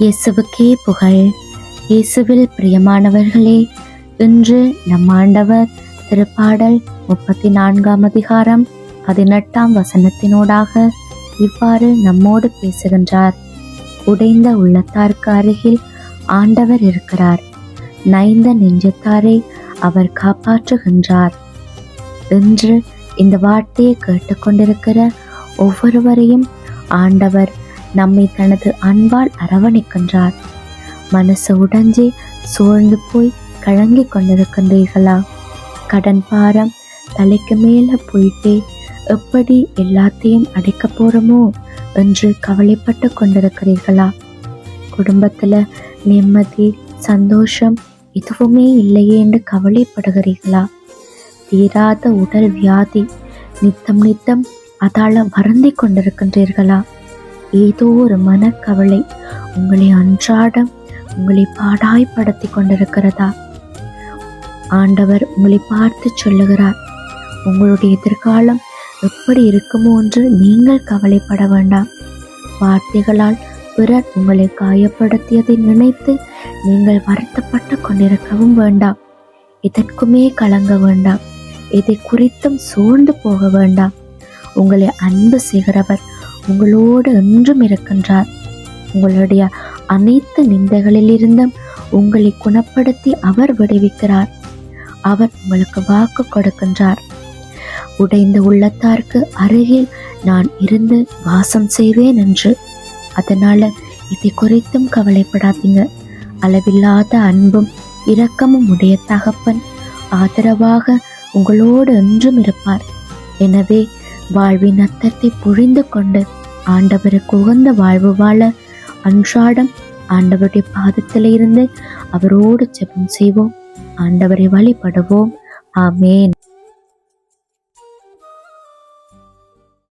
இயேசுவுக்கே புகழ். இயேசுவில் பிரியமானவர்களே, இன்று நம் ஆண்டவர் திருப்பாடல் 34 அதிகாரம் 18 வசனத்தினூடாக இவ்வாறு நம்மோடு பேசுகின்றார். உடைந்த உள்ளத்தாருக்கு அருகில் ஆண்டவர் இருக்கிறார், நைந்த நெஞ்சத்தாரை அவர் காப்பாற்றுகின்றார். இன்று இந்த வார்த்தையை கேட்டுக்கொண்டிருக்கிற ஒவ்வொருவரையும் ஆண்டவர் நம்மை தனது அன்பால் அரவணைக்கின்றார். மனசு உடைஞ்சி சூழ்ந்து போய் கலங்கி கொண்டிருக்கின்றீர்களா? கடன் பாரம் தலைக்கு மேல போயிட்டே எப்படி எல்லாத்தையும் அடைக்க போறோமோ என்று கவலைப்பட்டு கொண்டிருக்கிறீர்களா? குடும்பத்துல நிம்மதி சந்தோஷம் எதுவுமே இல்லையே என்று கவலைப்படுகிறீர்களா? தீராத உடல் வியாதி நித்தம் அதால வருந்தி கொண்டிருக்கின்றீர்களா? ஏதோ ஒரு மனக்கவலை உங்களை அன்றாடம் உங்களை பாடாய்படுத்தி கொண்டிருக்கிறதா? ஆண்டவர் உங்களை பார்த்து சொல்லுகிறார், உங்களுடைய எதிர்காலம் எப்படி இருக்குமோ என்று நீங்கள் கவலைப்பட வேண்டாம். வார்த்தைகளால் பிறர் உங்களை காயப்படுத்தியதை நினைத்து நீங்கள் வருத்தப்பட்டு கொண்டிருக்கவும் வேண்டாம். எதற்குமே கலங்க வேண்டாம். எதை குறித்தும் சோர்ந்து போக வேண்டாம். உங்களை அன்பு செய்கிறவர் உங்களோடு என்றும் இருக்கின்றார். உங்களுடைய அனைத்து நிந்தைகளிலிருந்தும் உங்களை குணப்படுத்தி அவர் விடுவிக்கிறார். அவர் உங்களுக்கு வாக்கு கொடுக்கின்றார். உடைந்த உள்ளத்தாருக்கு அருகில் நான் இருந்து வாசம் செய்வேன் என்று. அதனால இதை குறித்தும் கவலைப்படாதீங்க. அளவில்லாத அன்பும் இரக்கமும் உடைய தகப்பன் ஆதரவாக உங்களோடு என்றும் இருப்பார். எனவே வாழ்வின் அர்த்தத்தை புரிந்து கொண்டு ஆண்டவருக்கு உகந்த வாழ்வு வாழ அன்றாடம் ஆண்டவருடைய பாதத்தில் இருந்து அவரோடு ஜெபம் செய்வோம். ஆண்டவரை வழிபடுவோம். ஆமேன்.